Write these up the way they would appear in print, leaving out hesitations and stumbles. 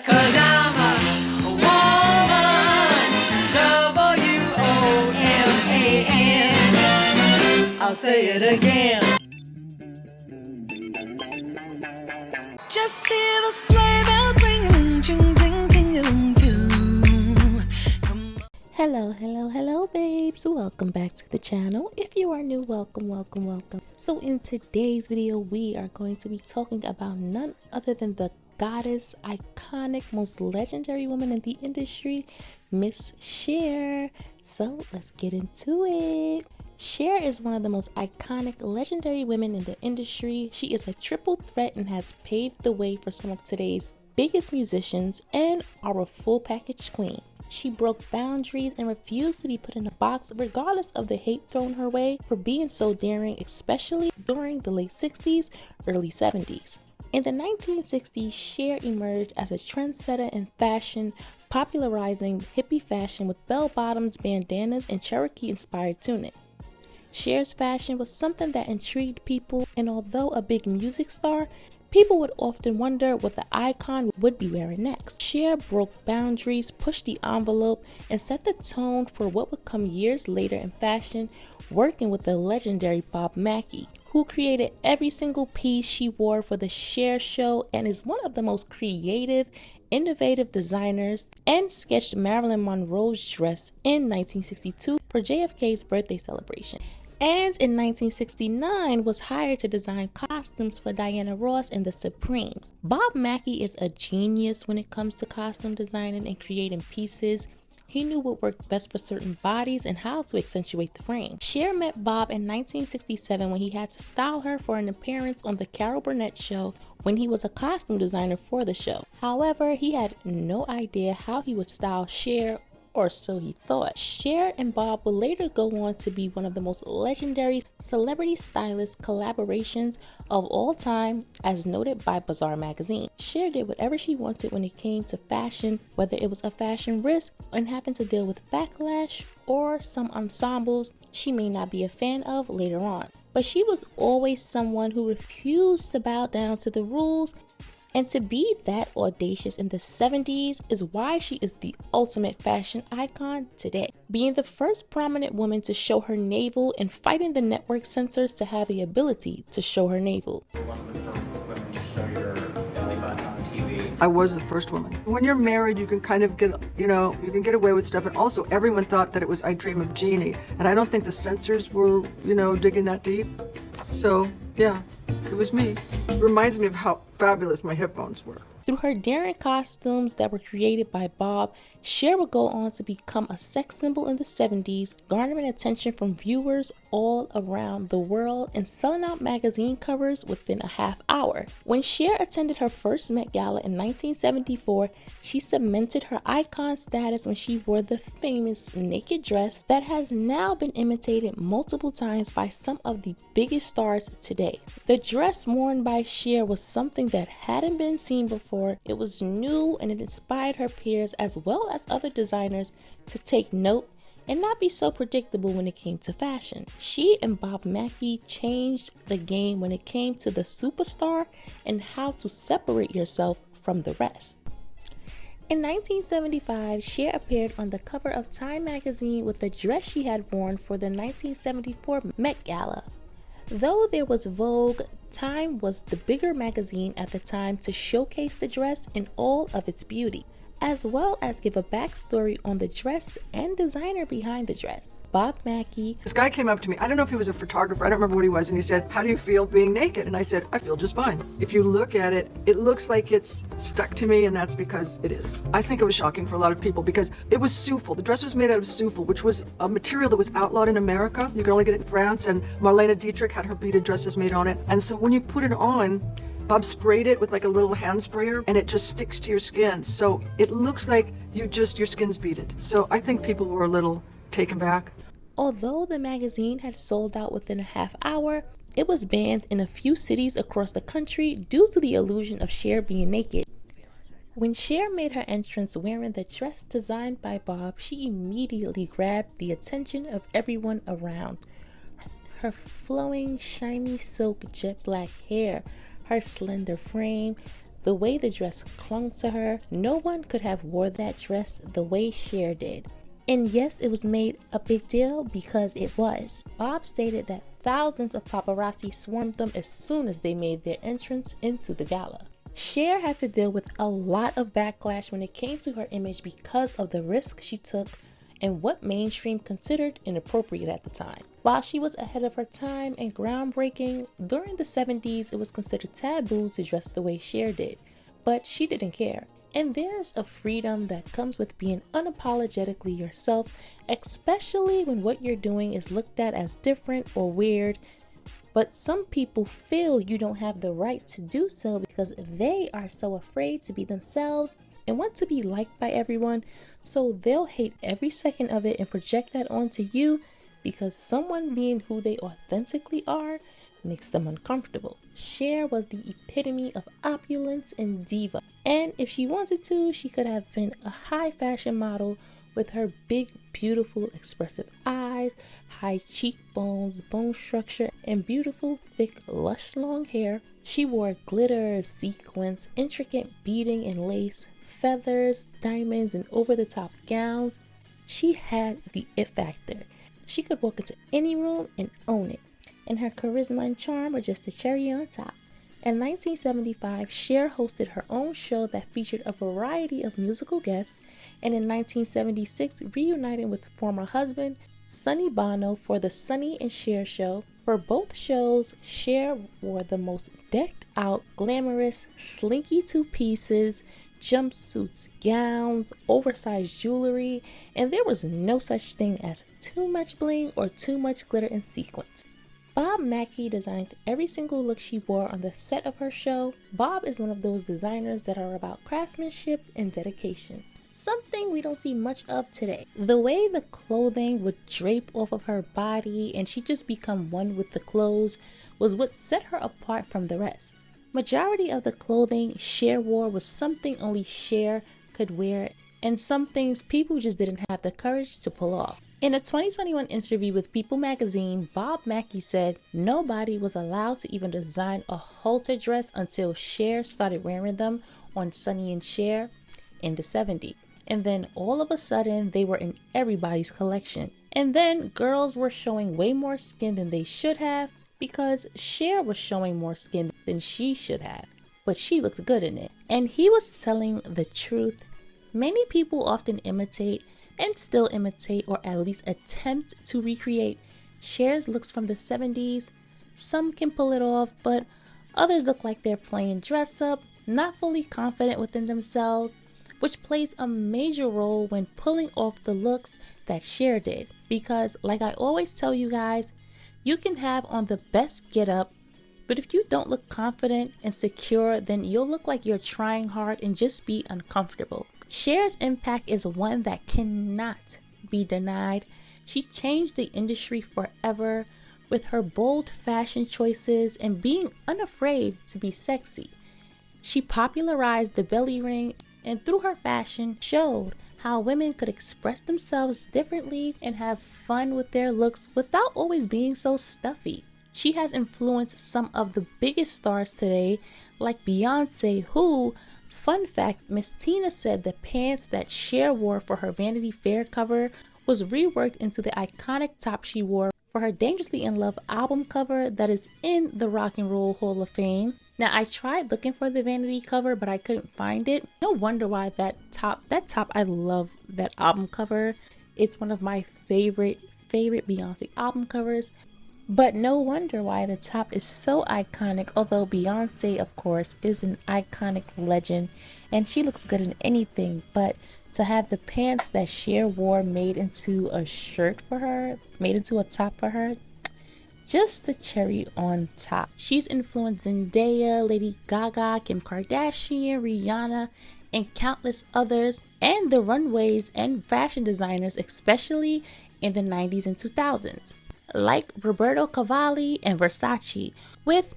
'cause I'm a woman. W-O-M-A-N. I'll say it again. Just hear the sleigh bells ringing, ting, ting, ting, too. Hello, babes. Welcome back to the channel. If you are new, welcome. So in today's video, we are going to be talking about none other than the goddess, iconic, most legendary woman in the industry, Miss Cher. So let's get into it. Cher is one of the most iconic, legendary women in the industry. She is a triple threat and has paved the way for some of today's biggest musicians and our full package queen. She broke boundaries and refused to be put in a box regardless of the hate thrown her way for being so daring, especially during the late 60s, early 70s. In the 1960s, Cher emerged as a trendsetter in fashion, popularizing hippie fashion with bell-bottoms, bandanas, and Cherokee-inspired tunics. Cher's fashion was something that intrigued people, and although a big music star, people would often wonder what the icon would be wearing next. Cher broke boundaries, pushed the envelope, and set the tone for what would come years later in fashion, working with the legendary Bob Mackie, who created every single piece she wore for the Cher show and is one of the most creative, innovative designers, and sketched Marilyn Monroe's dress in 1962 for JFK's birthday celebration. And in 1969 was hired to design costumes for Diana Ross and the Supremes. Bob Mackie is a genius when it comes to costume designing and creating pieces. He knew what worked best for certain bodies and how to accentuate the frame. Cher met Bob in 1967 when he had to style her for an appearance on the Carol Burnett show when he was a costume designer for the show. However, he had no idea how he would style Cher, or so he thought. Cher and Bob would later go on to be one of the most legendary celebrity stylist collaborations of all time, as noted by Bazaar magazine. Cher did whatever she wanted when it came to fashion, whether it was a fashion risk and having to deal with backlash or some ensembles she may not be a fan of later on. But she was always someone who refused to bow down to the rules. And to be that audacious in the 70s is why she is the ultimate fashion icon today. Being the first prominent woman to show her navel and fighting the network censors to have the ability to show her navel. One of the first women to show your belly button on TV. I was the first woman. When you're married, you can kind of get, you can get away with stuff. And also, everyone thought that it was I Dream of Jeannie. And I don't think the censors were, digging that deep. So, yeah, it was me. It reminds me of how fabulous my hip bones were. Through her daring costumes that were created by Bob, Cher would go on to become a sex symbol in the 70s, garnering attention from viewers all around the world and selling out magazine covers within a half hour. When Cher attended her first Met Gala in 1974, she cemented her icon status when she wore the famous naked dress that has now been imitated multiple times by some of the biggest stars today. The dress worn by Cher was something that hadn't been seen before. It was new and it inspired her peers as well as other designers to take note and not be so predictable when it came to fashion. She and Bob Mackie changed the game when it came to the superstar and how to separate yourself from the rest. In 1975, Cher appeared on the cover of Time magazine with the dress she had worn for the 1974 Met Gala. Though there was Vogue, Time was the bigger magazine at the time to showcase the dress in all of its beauty, as well as give a backstory on the dress and designer behind the dress. Bob Mackie. This guy came up to me. I don't know if he was a photographer. I don't remember what he was. And he said, "How do you feel being naked?" And I said, "I feel just fine." If you look at it, it looks like it's stuck to me, and that's because it is. I think it was shocking for a lot of people because it was soufle. The dress was made out of soufle, which was a material that was outlawed in America. You could only get it in France, and Marlene Dietrich had her beaded dresses made on it. And so when you put it on, Bob sprayed it with like a little hand sprayer and it just sticks to your skin. So it looks like your skin's beaded. So I think people were a little taken back. Although the magazine had sold out within a half hour, it was banned in a few cities across the country due to the illusion of Cher being naked. When Cher made her entrance wearing the dress designed by Bob, she immediately grabbed the attention of everyone around. Her flowing, shiny silk jet black hair, her slender frame, The way the dress clung to her, no one could have wore that dress the way Cher did. And yes, it was made a big deal because it was. Bob stated that thousands of paparazzi swarmed them as soon as they made their entrance into the gala. Cher had to deal with a lot of backlash when it came to her image because of the risk she took and what mainstream considered inappropriate at the time. While she was ahead of her time and groundbreaking, during the 70s it was considered taboo to dress the way Cher did, but she didn't care. And there's a freedom that comes with being unapologetically yourself, especially when what you're doing is looked at as different or weird. But some people feel you don't have the right to do so because they are so afraid to be themselves and want to be liked by everyone, so they'll hate every second of it and project that onto you because someone being who they authentically are makes them uncomfortable. Cher was the epitome of opulence and diva, and if she wanted to, she could have been a high fashion model with her big, beautiful, expressive eyes, high cheekbones, bone structure, and beautiful, thick, lush, long hair. She wore glitter, sequins, intricate beading and lace, feathers, diamonds, and over-the-top gowns. She had the it factor. She could walk into any room and own it, and her charisma and charm were just the cherry on top. In 1975, Cher hosted her own show that featured a variety of musical guests, and in 1976 reunited with former husband Sonny Bono for the Sonny and Cher Show. For both shows, Cher wore the most decked out, glamorous, slinky two-pieces, jumpsuits, gowns, oversized jewelry, and there was no such thing as too much bling or too much glitter and sequins. Bob Mackie designed every single look she wore on the set of her show. Bob is one of those designers that are about craftsmanship and dedication, something we don't see much of today. The way the clothing would drape off of her body and she just become one with the clothes was what set her apart from the rest. Majority of the clothing Cher wore was something only Cher could wear, and some things people just didn't have the courage to pull off. In a 2021 interview with People magazine, Bob Mackie said nobody was allowed to even design a halter dress until Cher started wearing them on Sonny and Cher in the 70s. And then all of a sudden, they were in everybody's collection. And then girls were showing way more skin than they should have because Cher was showing more skin than she should have. But she looked good in it. And he was telling the truth. Many people often imitate and still imitate or at least attempt to recreate Cher's looks from the 70s. Some can pull it off, but others look like they're playing dress up, not fully confident within themselves, which plays a major role when pulling off the looks that Cher did. Because like I always tell you guys, you can have on the best get up, but if you don't look confident and secure, then you'll look like you're trying hard and just be uncomfortable. Cher's impact is one that cannot be denied. She changed the industry forever with her bold fashion choices and being unafraid to be sexy. She popularized the belly ring and through her fashion showed how women could express themselves differently and have fun with their looks without always being so stuffy. She has influenced some of the biggest stars today, like Beyonce, who, fun fact, Miss Tina said the pants that Cher wore for her Vanity Fair cover was reworked into the iconic top she wore for her Dangerously in Love album cover that is in the Rock and Roll Hall of Fame. Now, I tried looking for the Vanity cover, but I couldn't find it. No wonder why that top, I love that album cover. It's one of my favorite Beyonce album covers. But no wonder why the top is so iconic, although Beyonce, of course, is an iconic legend and she looks good in anything. But to have the pants that Cher wore made into a shirt for her, made into a top for her, just the cherry on top. She's influenced Zendaya, Lady Gaga, Kim Kardashian, Rihanna, and countless others, and the runways and fashion designers, especially in the 90s and 2000s. Like Roberto Cavalli and Versace, with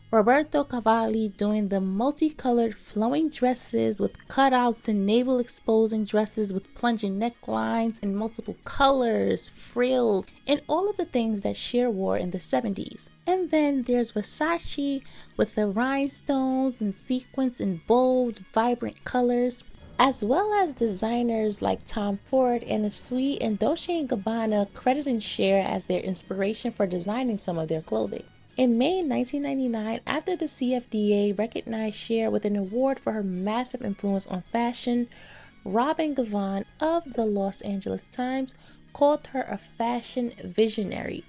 Roberto Cavalli doing the multicolored flowing dresses with cutouts and navel exposing dresses with plunging necklines in multiple colors, frills, and all of the things that Cher wore in the 70s. And then there's Versace with the rhinestones and sequins in bold, vibrant colors, as well as designers like Tom Ford, Anna Sui, and Dolce & Gabbana crediting Cher as their inspiration for designing some of their clothing. In May 1999, after the CFDA recognized Cher with an award for her massive influence on fashion, Robin Givhan of the Los Angeles Times called her a fashion visionary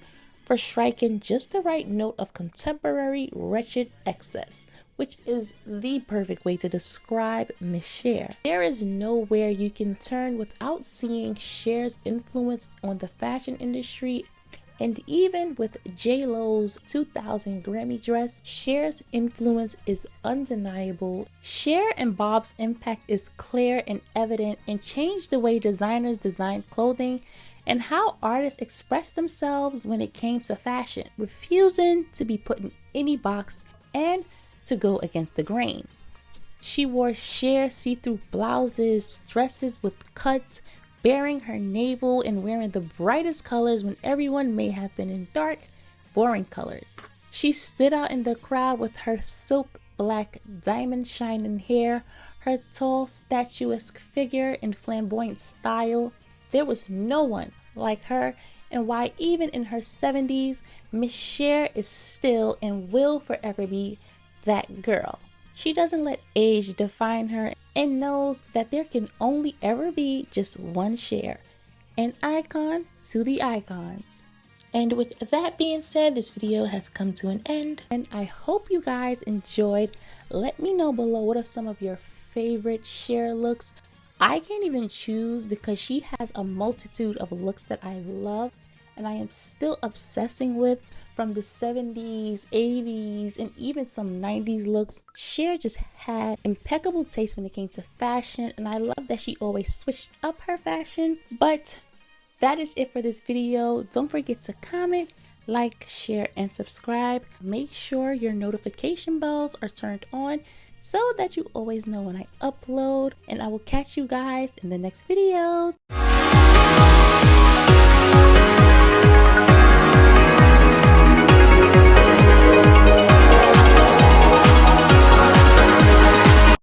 for striking just the right note of contemporary wretched excess, which is the perfect way to describe Miss Cher. There is nowhere you can turn without seeing Cher's influence on the fashion industry. And even with J-Lo's 2000 Grammy dress, Cher's influence is undeniable. Cher and Bob's impact is clear and evident and changed the way designers design clothing and how artists express themselves when it came to fashion, refusing to be put in any box and to go against the grain. She wore Cher see-through blouses, dresses with cuts, bearing her navel and wearing the brightest colors when everyone may have been in dark, boring colors. She stood out in the crowd with her silk black diamond shining hair, her tall statuesque figure and flamboyant style. There was no one like her, and why even in her 70s, Miss Cher is still and will forever be that girl. She doesn't let age define her and knows that there can only ever be just one Cher, an icon to the icons. And with that being said, this video has come to an end, and I hope you guys enjoyed. Let me know below what are some of your favorite Cher looks. I can't even choose because she has a multitude of looks that I love and I am still obsessing with, from the 70s, 80s, and even some 90s looks. Cher just had impeccable taste when it came to fashion, and I love that she always switched up her fashion. But that is it for this video. Don't forget to comment, like, share, and subscribe. Make sure your notification bells are turned on so that you always know when I upload, and I will catch you guys in the next video.